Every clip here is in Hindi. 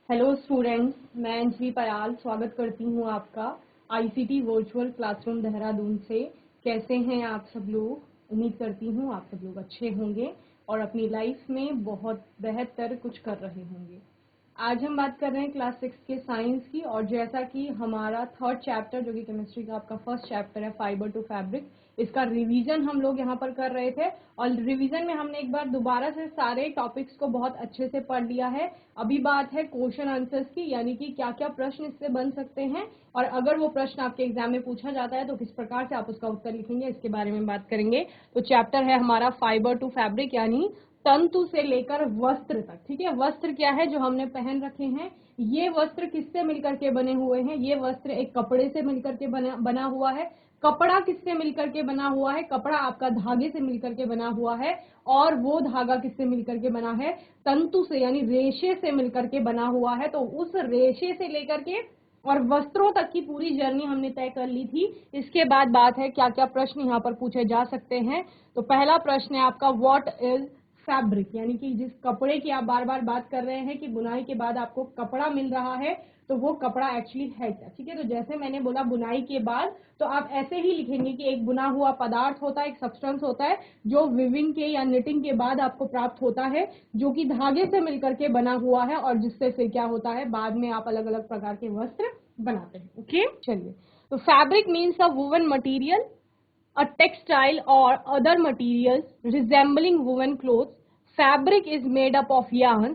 हेलो स्टूडेंट्स, मैं अंजलि पयाल स्वागत करती हूँ आपका आईसीटी वर्चुअल क्लासरूम देहरादून से। कैसे हैं आप सब लोग? उम्मीद करती हूँ आप सब लोग अच्छे होंगे और अपनी लाइफ में बहुत बेहतर कुछ कर रहे होंगे। आज हम बात कर रहे हैं क्लास 6 के साइंस की, और जैसा कि हमारा थर्ड चैप्टर जो कि केमिस्ट्री का आपका फर्स्ट चैप्टर है फाइबर टू फैब्रिक, इसका रिवीजन हम लोग यहाँ पर कर रहे थे। और रिवीजन में हमने एक बार दोबारा से सारे टॉपिक्स को बहुत अच्छे से पढ़ लिया है। अभी बात है क्वेश्चन आंसर्स की, यानी कि क्या क्या प्रश्न इससे बन सकते हैं और अगर वो प्रश्न आपके एग्जाम में पूछा जाता है तो किस प्रकार से आप उसका उत्तर लिखेंगे, इसके बारे में बात करेंगे। तो चैप्टर है हमारा फाइबर टू फैब्रिक, यानी तंतु से लेकर वस्त्र तक। ठीक है, वस्त्र क्या है जो हमने पहन रखे हैं, ये वस्त्र किससे मिलकर के बने हुए हैं? ये वस्त्र एक कपड़े से मिलकर के बना हुआ है। कपड़ा किससे मिलकर के बना हुआ है? कपड़ा आपका धागे से मिलकर के बना हुआ है, और वो धागा किससे मिलकर के बना है? तंतु से, यानी रेशे से मिलकर के बना हुआ है। तो उस रेशे से लेकर के और वस्त्रों तक की पूरी जर्नी हमने तय कर ली थी। इसके बाद बात है क्या क्या प्रश्न यहाँ पर पूछे जा सकते हैं। तो पहला प्रश्न है आपका, व्हाट इज फैब्रिक, यानी कि जिस कपड़े की आप बार बार बात कर रहे हैं कि बुनाई के बाद आपको कपड़ा मिल रहा है, तो वो कपड़ा एक्चुअली है क्या? ठीक है, तो जैसे मैंने बोला बुनाई के बाद, तो आप ऐसे ही लिखेंगे कि एक बुना हुआ पदार्थ होता है, एक सब्सटेंस होता है जो विविंग के या निटिंग के बाद आपको प्राप्त होता है, जो कि धागे से मिलकर के बना हुआ है और जिससे फिर क्या होता है, बाद में आप अलग अलग प्रकार के वस्त्र बनाते हैं। ओके, चलिए। तो fabric means a woven material, a textile or other materials resembling woven clothes. Fabric is made up of yarns.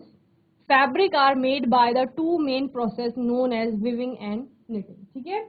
Fabric are made by the two main process known as weaving and knitting. ठीक है,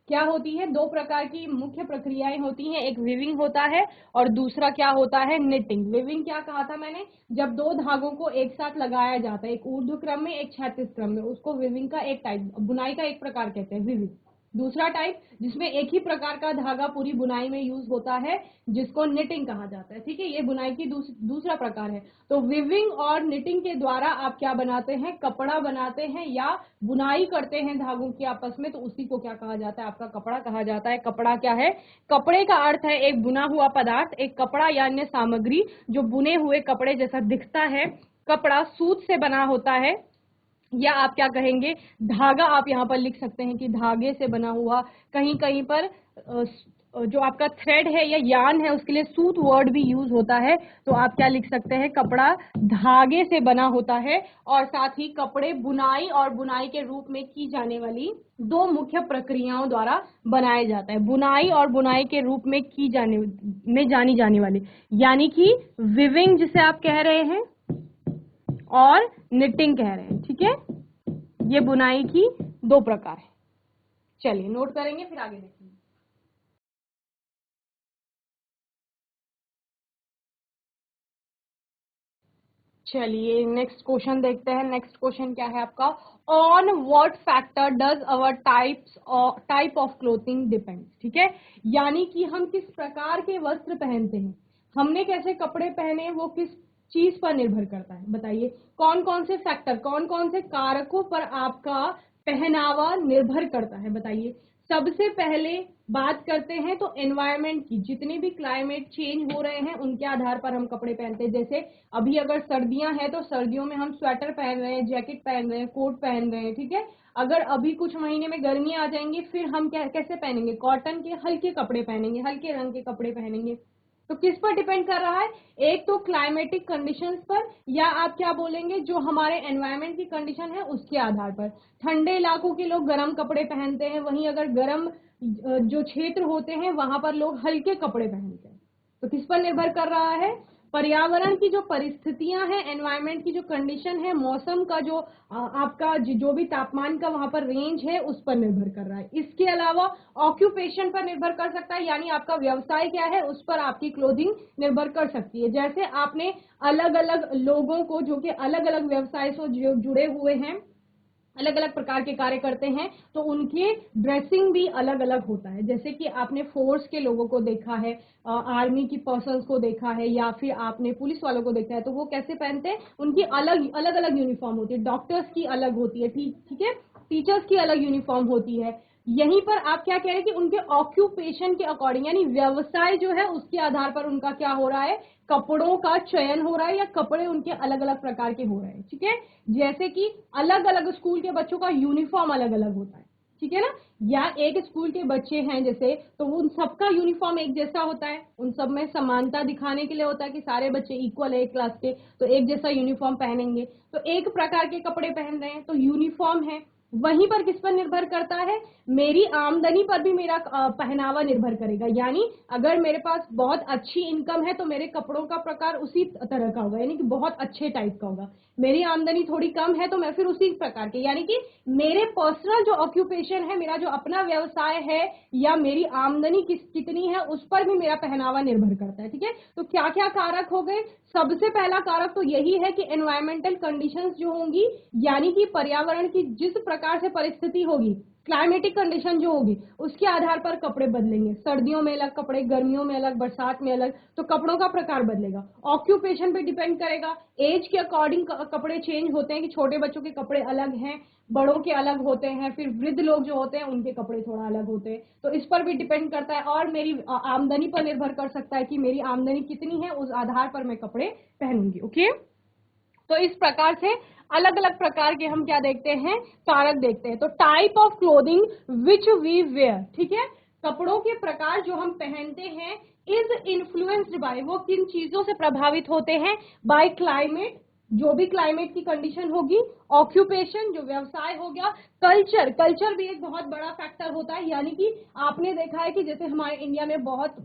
क्या होती है? दो प्रकार की मुख्य प्रक्रियाएं होती हैं, एक विविंग होता है और दूसरा क्या होता है? निटिंग। विविंग क्या कहा था मैंने? जब दो धागों को एक साथ लगाया जाता है, एक ऊर्ध्व क्रम में एक क्षैतिज क्रम में, उसको विविंग का एक टाइप, बुनाई का एक प्रकार कहते हैं विविंग। दूसरा टाइप जिसमें एक ही प्रकार का धागा पूरी बुनाई में यूज होता है, जिसको निटिंग कहा जाता है। ठीक है, ये बुनाई की दूसरा प्रकार है। तो विविंग और निटिंग के द्वारा आप क्या बनाते हैं? कपड़ा बनाते हैं या बुनाई करते हैं धागों की आपस में, तो उसी को क्या कहा जाता है? आपका कपड़ा कहा जाता है। कपड़ा क्या है? कपड़े का अर्थ है एक बुना हुआ पदार्थ, एक कपड़ा या अन्य सामग्री जो बुने हुए कपड़े जैसा दिखता है। कपड़ा सूत से बना होता है, या आप क्या कहेंगे, धागा आप यहाँ पर लिख सकते हैं कि धागे से बना हुआ। कहीं कहीं पर जो आपका थ्रेड है या यान है उसके लिए सूत वर्ड भी यूज होता है, तो आप क्या लिख सकते हैं? कपड़ा धागे से बना होता है। और साथ ही कपड़े बुनाई और बुनाई के रूप में की जाने वाली दो मुख्य प्रक्रियाओं द्वारा बनाया जाता है। बुनाई और बुनाई के रूप में जानी जाने वाली, यानी कि विविंग जिसे आप कह रहे हैं और निटिंग कह रहे हैं। ठीक है, ये बुनाई की दो प्रकार है। चलिए नोट करेंगे, फिर आगे देखेंगे। चलिए नेक्स्ट क्वेश्चन देखते हैं। नेक्स्ट क्वेश्चन क्या है आपका, on what factor does our type of clothing depend. ठीक है, यानी कि हम किस प्रकार के वस्त्र पहनते हैं, हमने कैसे कपड़े पहने, वो किस चीज पर निर्भर करता है। बताइए कौन कौन से फैक्टर, कौन कौन से कारकों पर आपका पहनावा निर्भर करता है। बताइए, सबसे पहले बात करते हैं तो एनवायरनमेंट की, जितने भी क्लाइमेट चेंज हो रहे हैं उनके आधार पर हम कपड़े पहनते हैं। जैसे अभी अगर सर्दियां हैं तो सर्दियों में हम स्वेटर पहन रहे हैं, जैकेट पहन रहे हैं, कोट पहन रहे हैं। ठीक है, अगर अभी कुछ महीने में गर्मियां आ जाएंगी, फिर हम कैसे पहनेंगे? कॉटन के हल्के कपड़े पहनेंगे, हल्के रंग के कपड़े पहनेंगे। तो किस पर डिपेंड कर रहा है? एक तो क्लाइमेटिक कंडीशंस पर, या आप क्या बोलेंगे जो हमारे एनवायरनमेंट की कंडीशन है उसके आधार पर। ठंडे इलाकों के लोग गर्म कपड़े पहनते हैं, वहीं अगर गर्म जो क्षेत्र होते हैं वहां पर लोग हल्के कपड़े पहनते हैं। तो किस पर निर्भर कर रहा है? पर्यावरण की जो परिस्थितियां हैं, एनवायरनमेंट की जो कंडीशन है, मौसम का जो आपका जो भी तापमान का वहां पर रेंज है, उस पर निर्भर कर रहा है। इसके अलावा ऑक्यूपेशन पर निर्भर कर सकता है, यानी आपका व्यवसाय क्या है उस पर आपकी क्लोथिंग निर्भर कर सकती है। जैसे आपने अलग अलग लोगों को जो कि अलग अलग व्यवसाय से जुड़े हुए हैं, अलग अलग प्रकार के कार्य करते हैं, तो उनके ड्रेसिंग भी अलग अलग होता है। जैसे कि आपने फोर्स के लोगों को देखा है, आर्मी की पर्सन्स को देखा है, या फिर आपने पुलिस वालों को देखा है, तो वो कैसे पहनते हैं? उनकी अलग अलग अलग यूनिफॉर्म होती है। डॉक्टर्स की अलग होती है, ठीक है, टीचर्स की अलग यूनिफॉर्म होती है। यहीं पर आप क्या कह रहे हैं कि उनके ऑक्यूपेशन के अकॉर्डिंग, यानी व्यवसाय जो है उसके आधार पर उनका क्या हो रहा है? कपड़ों का चयन हो रहा है या कपड़े उनके अलग अलग प्रकार के हो रहे हैं, ठीक है। जैसे कि अलग अलग स्कूल के बच्चों का यूनिफॉर्म अलग अलग होता है, ठीक है ना। या एक स्कूल के बच्चे हैं जैसे, तो उन सबका यूनिफॉर्म एक जैसा होता है, उन सब में समानता दिखाने के लिए होता है कि सारे बच्चे इक्वल है एक क्लास के, तो एक जैसा यूनिफॉर्म पहनेंगे, तो एक प्रकार के कपड़े पहन रहे हैं, तो यूनिफॉर्म है। वहीं पर किस पर निर्भर करता है, मेरी आमदनी पर भी मेरा पहनावा निर्भर करेगा। यानी अगर मेरे पास बहुत अच्छी इनकम है तो मेरे कपड़ों का प्रकार उसी तरह का होगा, यानी कि बहुत अच्छे टाइप का होगा। मेरी आमदनी थोड़ी कम है तो मैं फिर उसी प्रकार के, यानी कि मेरे पर्सनल जो ऑक्यूपेशन है, मेरा जो अपना व्यवसाय है, या मेरी आमदनी कितनी है, उस पर भी मेरा पहनावा निर्भर करता है, ठीक है। तो क्या क्या कारक हो गए, सबसे पहला कारक तो यही है कि एनवायरमेंटल कंडीशंस जो होंगी, यानी कि पर्यावरण की जिस प्रकार से परिस्थिति होगी, क्लाइमेटिक कंडीशन जो होगी, उसके आधार पर कपड़े बदलेंगे। सर्दियों में अलग कपड़े, गर्मियों में अलग, बरसात में अलग, तो कपड़ों का प्रकार बदलेगा। ऑक्यूपेशन पे डिपेंड करेगा, एज के अकॉर्डिंग कपड़े चेंज होते हैं कि छोटे बच्चों के कपड़े अलग हैं, बड़ों के अलग होते हैं, फिर वृद्ध लोग जो होते हैं उनके कपड़े थोड़ा अलग होते हैं, तो इस पर भी डिपेंड करता है। और मेरी आमदनी पर निर्भर कर सकता है कि मेरी आमदनी कितनी है, उस आधार पर मैं कपड़े पहनूंगी, ओके। तो इस प्रकार से अलग अलग प्रकार के हम क्या देखते हैं, कारक देखते हैं। तो type of clothing which we wear, ठीक है, कपड़ों के प्रकार जो हम पहनते हैं, इज इन्फ्लुएंस्ड बाय, वो किन चीजों से प्रभावित होते हैं, बाय क्लाइमेट, जो भी क्लाइमेट की कंडीशन होगी, ऑक्यूपेशन जो व्यवसाय हो गया, कल्चर, कल्चर भी एक बहुत बड़ा फैक्टर होता है। यानी कि आपने देखा है कि जैसे हमारे इंडिया में बहुत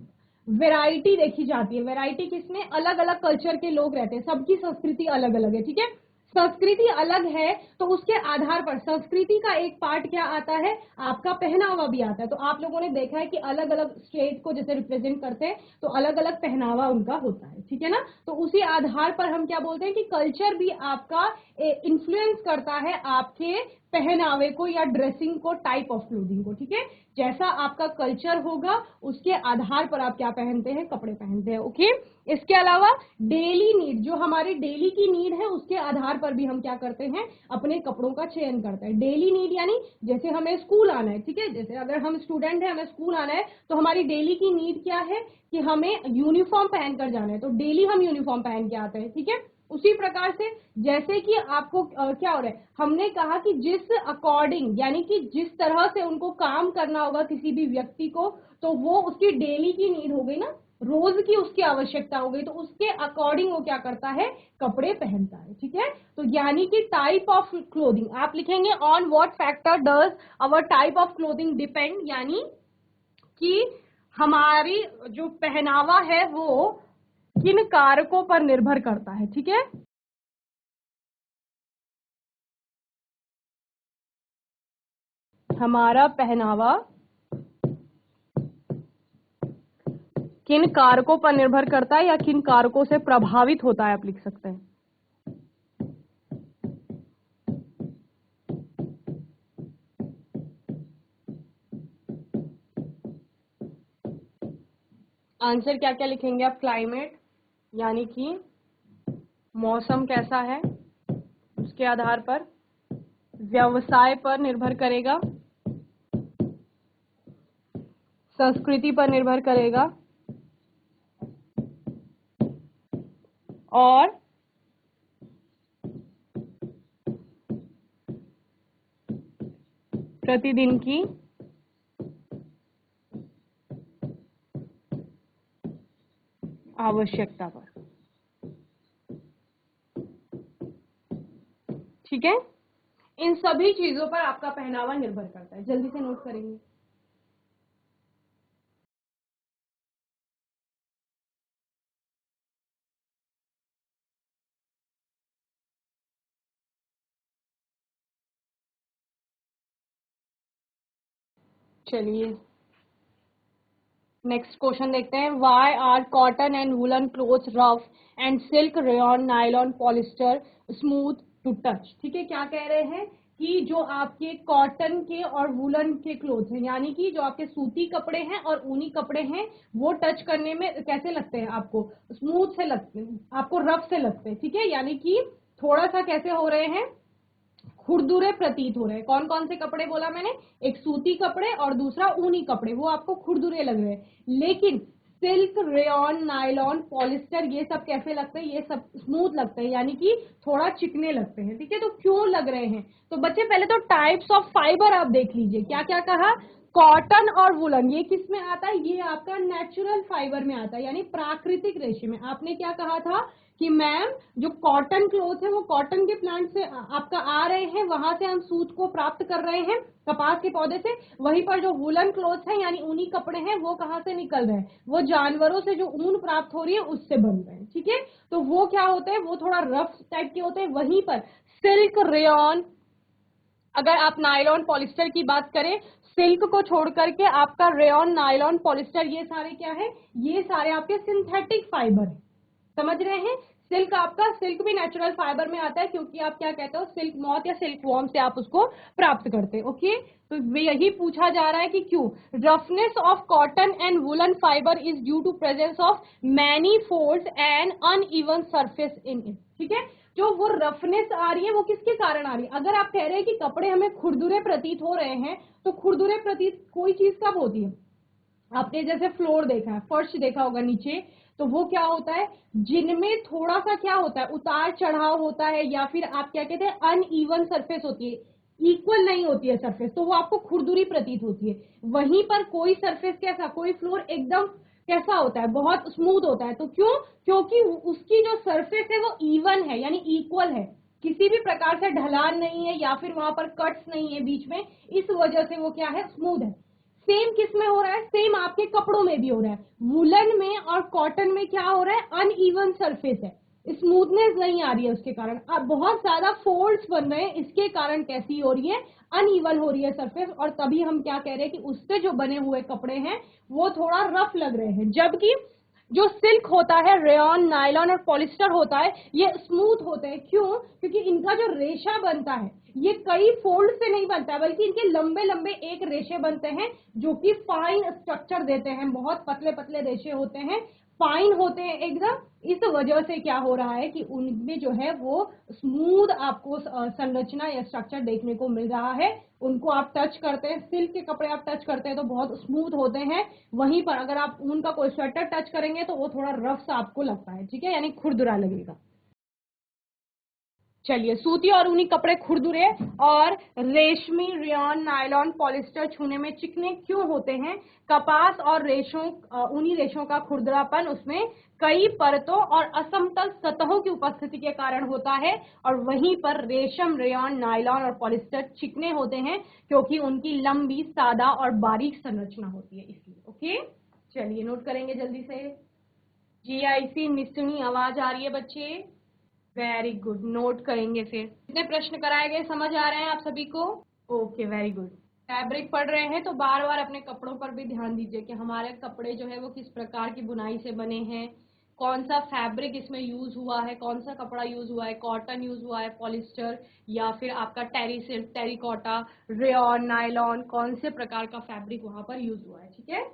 वैरायटी देखी जाती है, वैरायटी किसमें, अलग अलग कल्चर के लोग रहते हैं, सबकी संस्कृति अलग अलग है, ठीक है। संस्कृति अलग है तो उसके आधार पर संस्कृति का एक पार्ट क्या आता है, आपका पहनावा भी आता है। तो आप लोगों ने देखा है कि अलग अलग स्टेट को जैसे रिप्रेजेंट करते हैं तो अलग अलग पहनावा उनका होता है, ठीक है ना। तो उसी आधार पर हम क्या बोलते हैं कि कल्चर भी आपका इन्फ्लुएंस करता है आपके पहनावे को या ड्रेसिंग को, टाइप ऑफ क्लोथिंग को, ठीक है। जैसा आपका कल्चर होगा उसके आधार पर आप क्या पहनते हैं, कपड़े पहनते हैं, ओके। इसके अलावा डेली नीड, जो हमारी डेली की नीड है उसके आधार पर भी हम क्या करते हैं, अपने कपड़ों का चयन करते हैं। डेली नीड यानी जैसे हमें स्कूल आना है, ठीक है, जैसे अगर हम स्टूडेंट हैं, हमें स्कूल आना है, तो हमारी डेली की नीड क्या है कि हमें यूनिफॉर्म पहनकर जाना है, तो डेली हम यूनिफॉर्म पहन के आते हैं, ठीक है। उसी प्रकार से जैसे कि आपको क्या हो रहा है, हमने कहा कि जिस अकॉर्डिंग, यानी कि जिस तरह से उनको काम करना होगा किसी भी व्यक्ति को, तो वो उसकी डेली की नीड हो गई ना, रोज की उसकी आवश्यकता हो गई, तो उसके अकॉर्डिंग वो क्या करता है, कपड़े पहनता है, ठीक है। तो यानी कि टाइप ऑफ क्लोथिंग आप लिखेंगे, on what factor does our type of clothing depend, यानी कि हमारी जो पहनावा है वो किन कारकों पर निर्भर करता है, ठीक है। हमारा पहनावा किन कारकों पर निर्भर करता है या किन कारकों से प्रभावित होता है, आप लिख सकते हैं। आंसर क्या क्या लिखेंगे आप, क्लाइमेट यानी कि मौसम कैसा है, उसके आधार पर, व्यवसाय पर निर्भर करेगा, संस्कृति पर निर्भर करेगा, और प्रतिदिन की आवश्यकता पर, ठीक है। इन सभी चीजों पर आपका पहनावा निर्भर करता है, जल्दी से नोट करेंगे। चलिए नेक्स्ट क्वेश्चन देखते हैं। Why are cotton and woollen cloth rough and silk rayon nylon polyester smooth to touch, ठीक है। क्या कह रहे हैं कि जो आपके कॉटन के और वुलन के क्लोथ हैं, यानी कि जो आपके सूती कपड़े हैं और ऊनी कपड़े हैं, वो टच करने में कैसे लगते हैं आपको, स्मूथ से लगते हैं, आपको रफ से लगते हैं, ठीक है। यानी कि थोड़ा सा कैसे हो रहे हैं, खुरदुरे प्रतीत हो रहे हैं। कौन कौन से कपड़े बोला मैंने, एक सूती कपड़े और दूसरा ऊनी कपड़े, वो आपको खुरदुरे लग रहे हैं। लेकिन सिल्क, रेयॉन, नायलॉन, पॉलिस्टर, ये सब कैसे लगते हैं? ये सब स्मूथ लगते हैं, यानी कि थोड़ा चिकने लगते हैं। ठीक है, तो क्यों लग रहे हैं? तो बच्चे पहले तो टाइप्स ऑफ फाइबर आप देख लीजिए। क्या क्या कहा? कॉटन और वुलन, ये किस में आता है? ये आपका नेचुरल फाइबर में आता है, यानी प्राकृतिक रेशे में। आपने क्या कहा था कि मैम जो कॉटन क्लोथ है वो कॉटन के प्लांट से आपका आ रहे हैं, वहां से हम सूत को प्राप्त कर रहे हैं कपास के पौधे से। वहीं पर जो वुलन क्लोथ है यानी ऊनी कपड़े हैं वो कहाँ से निकल रहे हैं? वो जानवरों से जो ऊन प्राप्त हो रही है उससे बन रहे हैं। ठीक है, तो वो क्या होते हैं? वो थोड़ा रफ टाइप के होते हैं। वहीं पर सिल्क, रेयॉन, अगर आप नायलॉन, पॉलिस्टर की बात करें, सिल्क को छोड़ करके आपका रेयॉन, नायलॉन, पॉलिस्टर, ये सारे क्या है? ये सारे आपके सिंथेटिक फाइबर है। समझ रहे हैं? सिल्क, आपका सिल्क भी नेचुरल फाइबर में आता है, क्योंकि आप क्या कहते हो, सिल्क मॉथ या सिल्क वॉर्म से आप उसको प्राप्त करते हैं। ओके, तो यही पूछा जा रहा है कि क्यों roughness of cotton and woollen fibre is due to presence of many folds and uneven surface in it. ठीक है, जो वो रफनेस आ रही है वो किसके कारण आ रही है? अगर आप कह रहे हैं कि कपड़े हमें खुरदुरे प्रतीत हो रहे हैं, तो खुरदुरे प्रतीत कोई चीज कब होती है? आपने जैसे फ्लोर देखा है, फर्श देखा होगा नीचे, तो वो क्या होता है? जिनमें थोड़ा सा क्या होता है, उतार चढ़ाव होता है, या फिर आप क्या कहते हैं, अनइवन सरफेस होती है, इक्वल नहीं होती है सरफेस, तो वो आपको खुरदुरी प्रतीत होती है। वहीं पर कोई सरफेस कैसा, कोई फ्लोर एकदम कैसा होता है, बहुत स्मूथ होता है। तो क्यों? क्योंकि उसकी जो सरफेस है वो इवन है, यानी इक्वल है, किसी भी प्रकार से ढलान नहीं है या फिर वहां पर कट्स नहीं है बीच में, इस वजह से वो क्या है, स्मूथ है। सेम किस में हो रहा है? सेम आपके कपड़ों में भी हो रहा है। वुलन में और कॉटन में क्या हो रहा है? अनइवन सरफेस है, स्मूथनेस नहीं आ रही है, उसके कारण अब बहुत ज्यादा फोल्ड्स बन रहे हैं। इसके कारण कैसी हो रही है? अनइवन हो रही है सरफेस, और तभी हम क्या कह रहे हैं कि उससे जो बने हुए कपड़े हैं वो थोड़ा रफ लग रहे हैं। जबकि जो सिल्क होता है, रेयॉन, नायलॉन और पॉलिस्टर होता है, ये स्मूथ होते हैं। क्यों? क्योंकि इनका जो रेशा बनता है ये कई फोल्ड से नहीं बनता है, बल्कि इनके लंबे लंबे एक रेशे बनते हैं जो कि फाइन स्ट्रक्चर देते हैं। बहुत पतले पतले रेशे होते हैं, फाइन होते हैं एकदम। इस वजह से क्या हो रहा है कि उनमें जो है वो स्मूथ आपको संरचना या स्ट्रक्चर देखने को मिल रहा है। उनको आप टच करते हैं, सिल्क के कपड़े आप टच करते हैं तो बहुत स्मूथ होते हैं। वहीं पर अगर आप ऊन का कोई स्वेटर टच करेंगे तो वो थोड़ा रफ सा आपको लगता है। ठीक है, यानी खुरदुरा लगेगा। चलिए, सूती और ऊनी कपड़े खुरदुरे और रेशमी, रेयॉन, नायलॉन, पॉलिस्टर छूने में चिकने क्यों होते हैं? कपास और रेशों, ऊनी रेशों का खुरदरापन उसमें कई परतों और असमतल सतहों की उपस्थिति के कारण होता है, और वहीं पर रेशम, रेयॉन, नायलॉन और पॉलिस्टर चिकने होते हैं क्योंकि उनकी लंबी, सादा और बारीक संरचना होती है, इसलिए। ओके, चलिए नोट करेंगे जल्दी से। GIC मिसनी आवाज आ रही है बच्चे? वेरी गुड, नोट करेंगे। फिर कितने प्रश्न कराए गए, समझ आ रहे हैं आप सभी को? Okay, very good. फैब्रिक पढ़ रहे हैं तो बार बार अपने कपड़ों पर भी ध्यान दीजिए कि हमारे कपड़े जो है वो किस प्रकार की बुनाई से बने हैं, कौन सा फैब्रिक इसमें यूज हुआ है, कौन सा कपड़ा यूज हुआ है, कॉटन यूज हुआ है, पॉलिस्टर, या फिर आपका टेरी सिल्क, टेरिकॉटा, रेयॉन, नायलॉन, कौन से प्रकार का फैब्रिक वहां पर यूज हुआ है। ठीक है,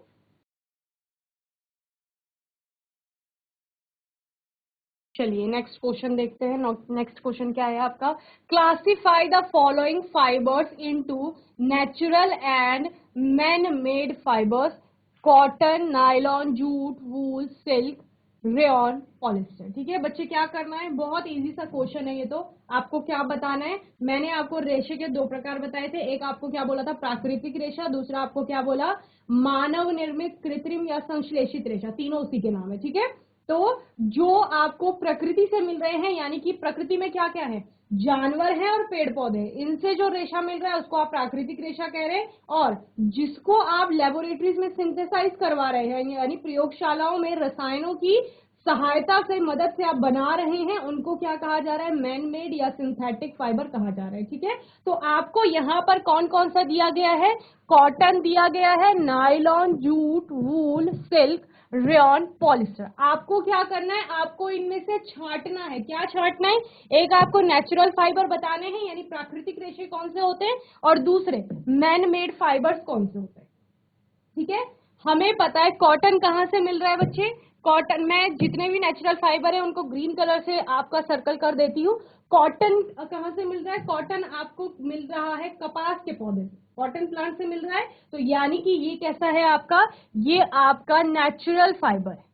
चलिए नेक्स्ट क्वेश्चन देखते हैं। नेक्स्ट क्वेश्चन क्या है आपका? Classify the following fibres into natural and man made fibres, cotton, nylon, jute, wool, silk, rayon, polyester. ठीक है बच्चे, क्या करना है? बहुत इजी सा क्वेश्चन है ये। तो आपको क्या बताना है? मैंने आपको रेशे के दो प्रकार बताए थे। एक आपको क्या बोला था? प्राकृतिक रेशा। दूसरा आपको क्या बोला? मानव निर्मित, कृत्रिम या संश्लेषित रेशा। तीनों उसी के नाम है। ठीक है, तो जो आपको प्रकृति से मिल रहे हैं, यानी कि प्रकृति में क्या क्या है? जानवर हैं और पेड़ पौधे, इनसे जो रेशा मिल रहा है उसको आप प्राकृतिक रेशा कह रहे हैं। और जिसको आप लेबोरेटरीज में सिंथेसाइज करवा रहे हैं, यानी प्रयोगशालाओं में रसायनों की सहायता से, मदद से आप बना रहे हैं, उनको क्या कहा जा रहा है? मैन मेड या सिंथेटिक फाइबर कहा जा रहा है। ठीक है, तो आपको यहाँ पर कौन कौन सा दिया गया है? कॉटन दिया गया है, नायलॉन, जूट, वूल, सिल्क, रेयॉन, पॉलिस्टर। आपको क्या करना है? आपको इनमें से छांटना है। क्या छांटना है? एक आपको नेचुरल फाइबर बताने हैं, यानी प्राकृतिक रेशे कौन से होते हैं, और दूसरे मैन मेड फाइबर्स कौन से होते हैं। ठीक है, हमें पता है कॉटन कहाँ से मिल रहा है बच्चे? कॉटन में जितने भी नेचुरल फाइबर है उनको ग्रीन कलर से आपका सर्कल कर देती हूँ। कॉटन कहाँ से मिल रहा है? कॉटन आपको मिल रहा है कपास के पौधे से। कॉटन प्लांट से मिल रहा है, तो यानी कि ये कैसा है आपका, ये आपका नेचुरल फाइबर है।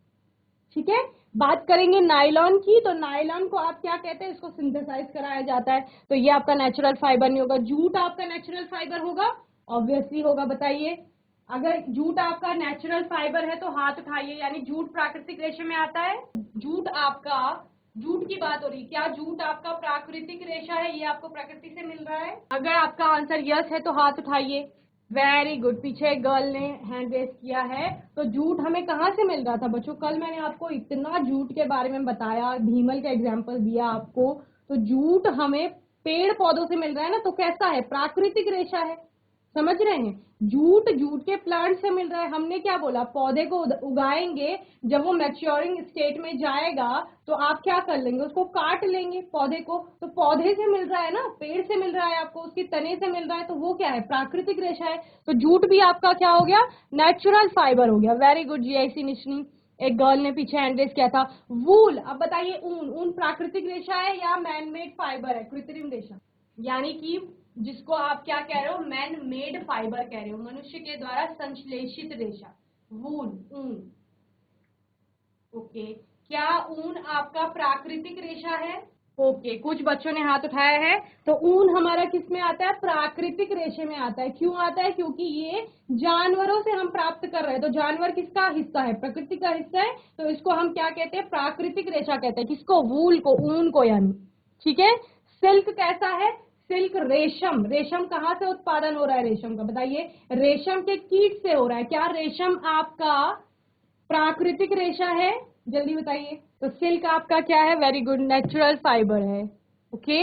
ठीक है, बात करेंगे नायलॉन की, तो नायलॉन को आप क्या कहते हैं, इसको सिंथेसाइज कराया जाता है, तो ये आपका नेचुरल फाइबर नहीं होगा। जूट आपका नेचुरल फाइबर होगा, ऑब्वियसली होगा, बताइए। अगर जूट आपका नेचुरल फाइबर है तो हाथ उठाइए, यानी जूट प्राकृतिक रेशे में आता है। जूट आपका, जूट की बात हो रही है, क्या जूट आपका प्राकृतिक रेशा है, ये आपको प्रकृति से मिल रहा है? अगर आपका आंसर यस है तो हाथ उठाइए। वेरी गुड, पीछे एक गर्ल ने हैंड रेस किया है। तो जूट हमें कहाँ से मिल रहा था बच्चों, कल मैंने आपको इतना जूट के बारे में बताया, भीमल का एग्जाम्पल दिया आपको। तो जूट हमें पेड़ पौधों से मिल रहा है ना, तो कैसा है, प्राकृतिक रेशा है, समझ रहे हैं। जूट जूट के प्लांट से मिल रहा है। हमने क्या बोला, पौधे को उगाएंगे, जब वो मैच्योरिंग स्टेट में जाएगा तो आप क्या कर लेंगे, उसको काट लेंगे पौधे को, तो पौधे से मिल रहा है ना, पेड़ से मिल रहा है आपको, उसके तने से मिल रहा है, तो वो क्या है, प्राकृतिक रेशा है। तो जूट भी आपका क्या हो गया, नेचुरल फाइबर हो गया। वेरी गुड जीआईसी निशनी। एक गर्ल ने पीछे हैंड रेस किया था। वूल, अब बताइए, ऊन, ऊन प्राकृतिक रेशा है या मैनमेड फाइबर है, कृत्रिम रेशा, यानी कि जिसको आप क्या कह रहे हो, मैन मेड फाइबर कह रहे हो, मनुष्य के द्वारा संश्लेषित रेशा, वूल, ऊन। ओके, क्या ऊन आपका प्राकृतिक रेशा है? ओके, कुछ बच्चों ने हाथ उठाया है। तो ऊन हमारा किस में आता है, प्राकृतिक रेशे में आता है। क्यों आता है, क्योंकि ये जानवरों से हम प्राप्त कर रहे हैं, तो जानवर किसका हिस्सा है, प्रकृति का हिस्सा है, तो इसको हम क्या कहते हैं, प्राकृतिक रेशा कहते हैं। किसको, वूल को, ऊन को यानी। ठीक है, सिल्क कैसा है, सिल्क रेशम, रेशम कहाँ से उत्पादन हो रहा है रेशम का, बताइए, रेशम के कीट से हो रहा है। क्या रेशम आपका प्राकृतिक रेशा है, जल्दी बताइए। तो सिल्क आपका क्या है, वेरी गुड, नेचुरल फाइबर है। ओके,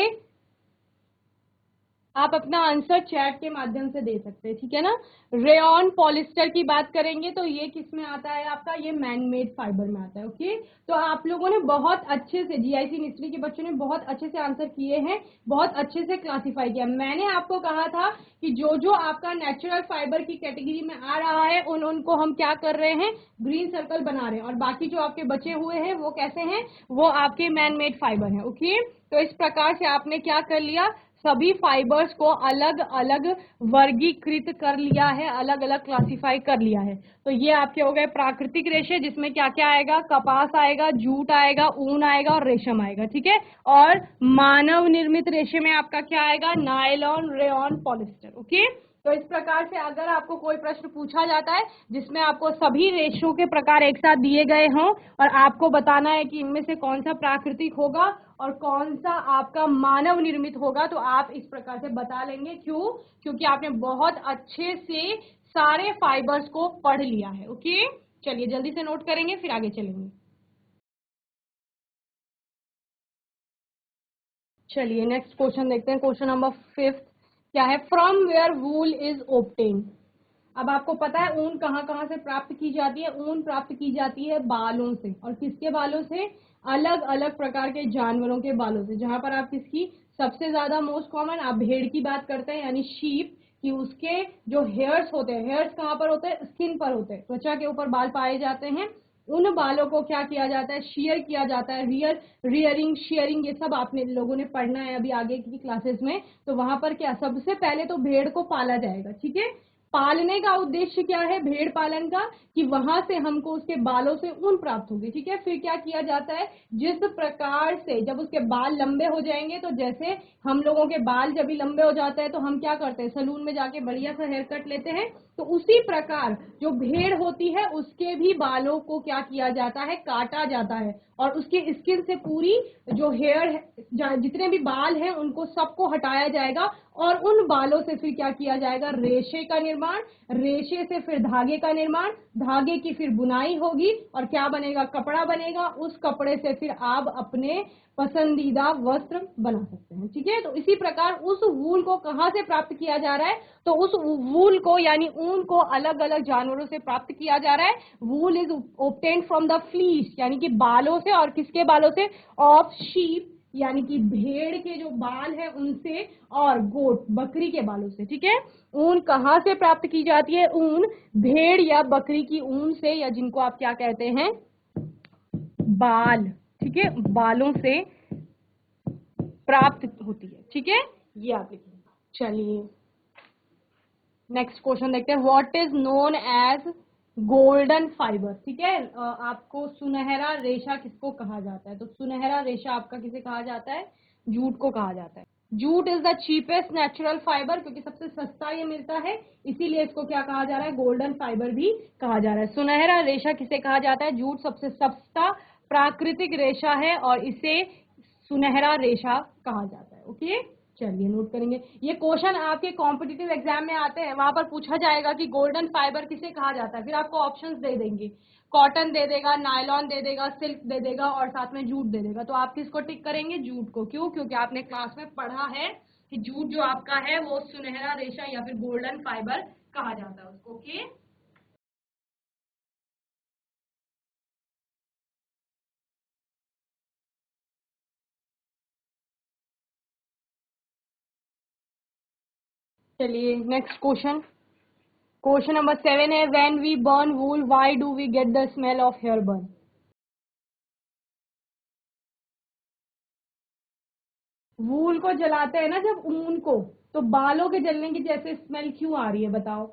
आप अपना आंसर चैट के माध्यम से दे सकते हैं, ठीक है ना। रेयन पॉलिस्टर की बात करेंगे तो ये किस में आता है आपका, ये मैनमेड फाइबर में आता है। ओके, तो आप लोगों ने बहुत अच्छे से, जीआईसी निस्ट्री के बच्चों ने बहुत अच्छे से आंसर किए हैं, बहुत अच्छे से क्लासिफाई किया। मैंने आपको कहा था कि जो जो आपका नेचुरल फाइबर की कैटेगरी में आ रहा है उनको हम क्या कर रहे हैं, ग्रीन सर्कल बना रहे हैं, और बाकी जो आपके बचे हुए हैं वो कैसे हैं, वो आपके मैनमेड फाइबर हैं। ओके, तो इस प्रकार से आपने क्या कर लिया, सभी फाइबर्स को अलग अलग वर्गीकृत कर लिया है, अलग अलग क्लासिफाई कर लिया है। तो ये आपके हो गए प्राकृतिक रेशे, जिसमें क्या क्या आएगा, कपास आएगा, जूट आएगा, ऊन आएगा और रेशम आएगा। ठीक है, और मानव निर्मित रेशे में आपका क्या आएगा, नायलॉन, रेयन, पॉलिस्टर। ओके, तो इस प्रकार से अगर आपको कोई प्रश्न पूछा जाता है जिसमें आपको सभी रेशों के प्रकार एक साथ दिए गए हों और आपको बताना है कि इनमें से कौन सा प्राकृतिक होगा और कौन सा आपका मानव निर्मित होगा, तो आप इस प्रकार से बता लेंगे। क्यों, क्योंकि आपने बहुत अच्छे से सारे फाइबर्स को पढ़ लिया है। ओके, चलिए जल्दी से नोट करेंगे फिर आगे चलेंगे। चलिए नेक्स्ट क्वेश्चन देखते हैं, क्वेश्चन नंबर 5 क्या है, from where wool is obtain. अब आपको पता है ऊन कहाँ कहाँ से प्राप्त की जाती है, ऊन प्राप्त की जाती है बालों से, और किसके बालों से, अलग अलग प्रकार के जानवरों के बालों से। जहां पर आप किसकी, सबसे ज्यादा मोस्ट कॉमन आप भेड़ की बात करते हैं, यानी शीप, कि उसके जो हेयर्स होते हैं, हेयर्स कहाँ पर होते हैं, स्किन पर होते हैं, त्वचा के ऊपर बाल पाए जाते हैं। उन बालों को क्या किया जाता है, शेयर किया जाता है, रियरिंग, शेयरिंग, ये सब आपने लोगों ने पढ़ना है अभी आगे की क्लासेस में। तो वहां पर क्या, सबसे पहले तो भेड़ को पाला जाएगा। ठीक है, पालने का उद्देश्य क्या है भेड़ पालन का, कि वहां से हमको उसके बालों से ऊन प्राप्त होगी। ठीक है, फिर क्या किया जाता है, जिस प्रकार से जब उसके बाल लंबे हो जाएंगे, तो जैसे हम लोगों के बाल जब भी लंबे हो जाते हैं तो हम क्या करते हैं, सलून में जाके बढ़िया सा हेयर कट लेते हैं, तो उसी प्रकार जो भेड़ होती है उसके भी बालों को क्या किया जाता है, काटा जाता है, और उसके स्किन से पूरी जो हेयर, जितने भी बाल हैं उनको सबको हटाया जाएगा, और उन बालों से फिर क्या किया जाएगा, रेशे का निर्माण, रेशे से फिर धागे का निर्माण, धागे की फिर बुनाई होगी, और क्या बनेगा, कपड़ा बनेगा। उस कपड़े से फिर आप अपने पसंदीदा वस्त्र बना सकते हैं। ठीक है, तो इसी प्रकार उस वूल को कहां से प्राप्त किया जा रहा है, तो उस वूल को यानी ऊन को अलग अलग जानवरों से प्राप्त किया जा रहा है। वूल is obtained from the fleece, यानी कि बालों से, और किसके बालों से, ऑफ शीप, यानी कि भेड़ के जो बाल है उनसे, और गोट, बकरी के बालों से। ठीक है, ऊन कहाँ से प्राप्त की जाती है, ऊन भेड़ या बकरी की ऊन से, या जिनको आप क्या कहते हैं, बाल। ठीक है, बालों से प्राप्त होती है। ठीक है, ये आप लिखिए। चलिए नेक्स्ट क्वेश्चन देखते हैं, what is known as golden fibre. ठीक है, आपको सुनहरा रेशा किसको कहा जाता है? तो सुनहरा रेशा आपका किसे कहा जाता है? जूट को कहा जाता है। Jute is the cheapest natural fibre, क्योंकि सबसे सस्ता ये मिलता है, इसीलिए इसको क्या कहा जा रहा है? गोल्डन फाइबर भी कहा जा रहा है। सुनहरा रेशा किसे कहा जाता है? जूट सबसे सस्ता प्राकृतिक रेशा है और इसे सुनहरा रेशा कहा जाता है। ओके, चलिए नोट करेंगे। ये क्वेश्चन आपके कॉम्पिटिटिव एग्जाम में आते हैं, वहां पर पूछा जाएगा कि गोल्डन फाइबर किसे कहा जाता है, फिर आपको ऑप्शंस दे देंगे, कॉटन दे देगा, नायलॉन दे देगा, सिल्क दे देगा और साथ में जूट दे देगा। तो आप किसको टिक करेंगे? जूट को। क्यों? क्योंकि आपने क्लास में पढ़ा है कि जूट जो आपका है वो सुनहरा रेशा या फिर गोल्डन फाइबर कहा जाता है उसको। ओके, चलिए नेक्स्ट क्वेश्चन। क्वेश्चन नंबर 7 है, when we burn wool why do we get the smell of hair burn. Wool को जलाते हैं ना जब, ऊन को, तो बालों के जलने की जैसे स्मेल क्यों आ रही है बताओ?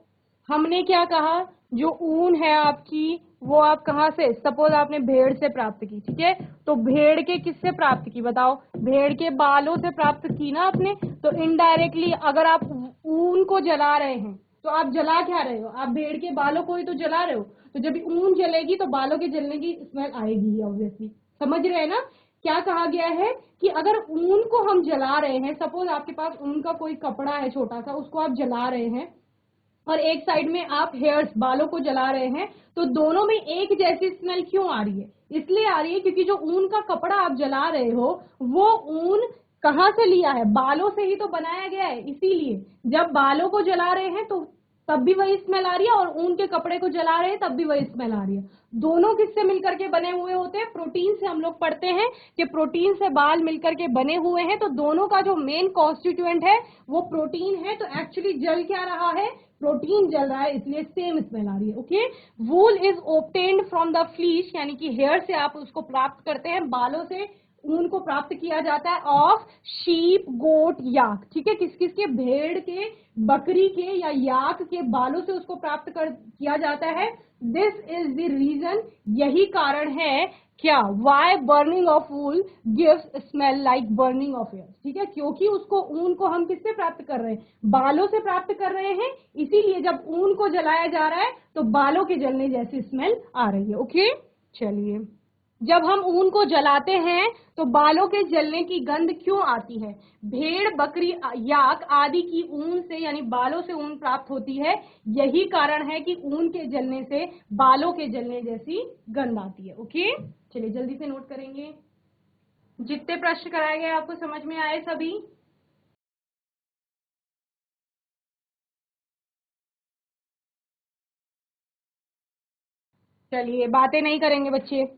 हमने क्या कहा? जो ऊन है आपकी, वो आप कहाँ से, सपोज आपने भेड़ से प्राप्त की, ठीक है, तो भेड़ के किससे प्राप्त की बताओ? भेड़ के बालों से प्राप्त की ना आपने। तो इनडायरेक्टली अगर आप ऊन को जला रहे हैं तो आप जला क्या रहे हो? आप भेड़ के बालों को ही तो जला रहे हो। तो जब ऊन जलेगी तो बालों के जलने की स्मेल आएगी ऑब्वियसली। समझ रहे हैं ना? क्या कहा गया है कि अगर ऊन को हम जला रहे हैं, सपोज आपके पास ऊन का कोई कपड़ा है छोटा सा, उसको आप जला रहे हैं और एक साइड में आप हेयर्स, बालों को जला रहे हैं, तो दोनों में एक जैसी स्मेल क्यों आ रही है? इसलिए आ रही है क्योंकि जो ऊन का कपड़ा आप जला रहे हो वो ऊन कहाँ से लिया है? बालों से ही तो बनाया गया है। इसीलिए जब बालों को जला रहे हैं तो तब भी वही स्मेल आ रही है और ऊन के कपड़े को जला रहे हैं तब भी वही स्मेल आ रही है। दोनों किससे मिलकर के बने हुए होते हैं? प्रोटीन से। हम लोग पढ़ते हैं कि प्रोटीन से बाल मिलकर के बने हुए हैं, तो दोनों का जो मेन कॉन्स्टिट्यूएंट है वो प्रोटीन है। तो एक्चुअली जल क्या रहा है? प्रोटीन जल रहा है, इसलिए सेम स्मेल आ रही है। Okay, wool is obtained from the fleece, यानी कि हेयर से आप उसको प्राप्त करते हैं, बालों से ऊन को प्राप्त किया जाता है, ऑफ शीप, गोट, याक। ठीक है, किस किस के? भेड़ के, बकरी के या याक के बालों से उसको प्राप्त कर किया जाता है। दिस इज द रीजन, यही कारण है क्या? Why burning of wool gives smell like burning of hair. ठीक है, क्योंकि उसको, ऊन को हम किससे प्राप्त कर रहे हैं? बालों से प्राप्त कर रहे हैं, इसीलिए जब ऊन को जलाया जा रहा है तो बालों के जलने जैसी स्मेल आ रही है। ओके, चलिए, जब हम ऊन को जलाते हैं तो बालों के जलने की गंध क्यों आती है? भेड़, बकरी, याक आदि की ऊन से, यानी बालों से ऊन प्राप्त होती है, यही कारण है कि ऊन के जलने से बालों के जलने जैसी गंध आती है। ओके, चलिए जल्दी से नोट करेंगे। जितने प्रश्न कराए गए आपको समझ में आए सभी? चलिए बातें नहीं करेंगे बच्चे।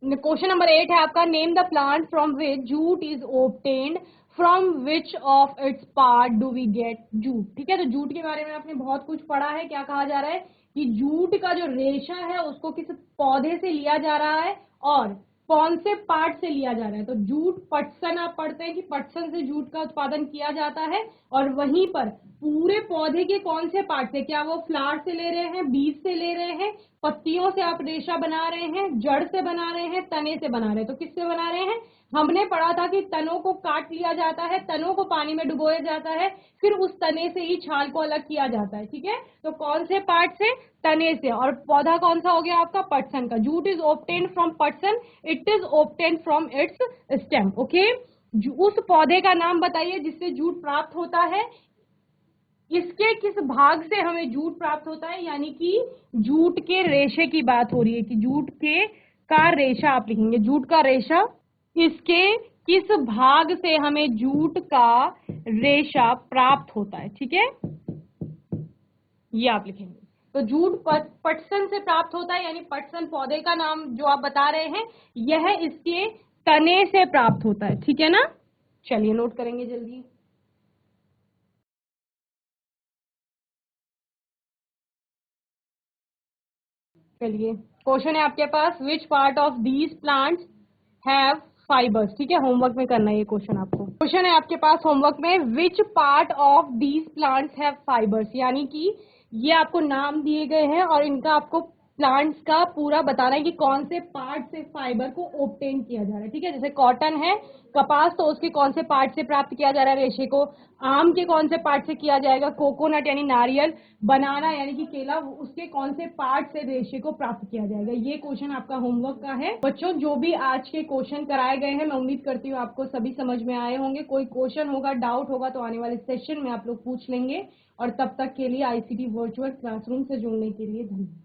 क्वेश्चन नंबर 8 है आपका, name the plant from which jute is obtained, from which of its part do we get jute. ठीक है, तो जूट के बारे में आपने बहुत कुछ पढ़ा है। क्या कहा जा रहा है कि जूट का जो रेशा है उसको किस पौधे से लिया जा रहा है और कौन से पार्ट से लिया जा रहा है? तो जूट पटसन, आप पढ़ते हैं कि पटसन से जूट का उत्पादन किया जाता है, और वहीं पर पूरे पौधे के कौन से पार्ट से, क्या वो फ्लावर से ले रहे हैं, बीज से ले रहे हैं, पत्तियों से आप रेशा बना रहे हैं, जड़ से बना रहे हैं, तने से बना रहे हैं? तो किससे बना रहे हैं? हमने पढ़ा था कि तनों को काट लिया जाता है, तनों को पानी में डुबोया जाता है, फिर उस तने से ही छाल को अलग किया जाता है। ठीक है, तो कौन से पार्ट से? तने से। और पौधा कौन सा हो गया आपका? पटसन का। जूट इज ऑब्टेन्ड फ्रॉम पटसन, it is obtained from its stem. Okay, उस पौधे का नाम बताइए जिससे जूट प्राप्त होता है। इसके किस भाग से हमें जूट प्राप्त होता है? यानी कि जूट के रेशे की बात हो रही है कि जूट के का रेशा, आप लिखेंगे जूट का रेशा। इसके किस भाग से हमें जूट का रेशा प्राप्त होता है? ठीक है, ये आप लिखेंगे। तो जूट पटसन से प्राप्त होता है, यानी पटसन पौधे का नाम जो आप बता रहे हैं, यह इसके तने से प्राप्त होता है। ठीक है ना? चलिए नोट करेंगे जल्दी। चलिए, क्वेश्चन है आपके पास, which part of these plants have fibres. ठीक है, होमवर्क में करना है ये क्वेश्चन आपको। क्वेश्चन है आपके पास होमवर्क में, विच part of these plants have fibres, यानी कि ये आपको नाम दिए गए हैं और इनका आपको प्लांट्स का पूरा बताना है कि कौन से पार्ट से फाइबर को ऑब्टेन किया जा रहा है। ठीक है, जैसे कॉटन है, कपास, तो उसके कौन से पार्ट से प्राप्त किया जा रहा है रेशे को, आम के कौन से पार्ट से किया जाएगा, कोकोनट यानी नारियल, बनाना यानी कि केला, उसके कौन से पार्ट से रेशे को प्राप्त किया जाएगा। ये क्वेश्चन आपका होमवर्क का है बच्चों। जो भी आज के क्वेश्चन कराए गए हैं मैं उम्मीद करती हूँ आपको सभी समझ में आए होंगे। कोई क्वेश्चन होगा, डाउट होगा तो आने वाले सेशन में आप लोग पूछ लेंगे। और तब तक के लिए आईसीटी वर्चुअल क्लासरूम से जुड़ने के लिए धन्यवाद।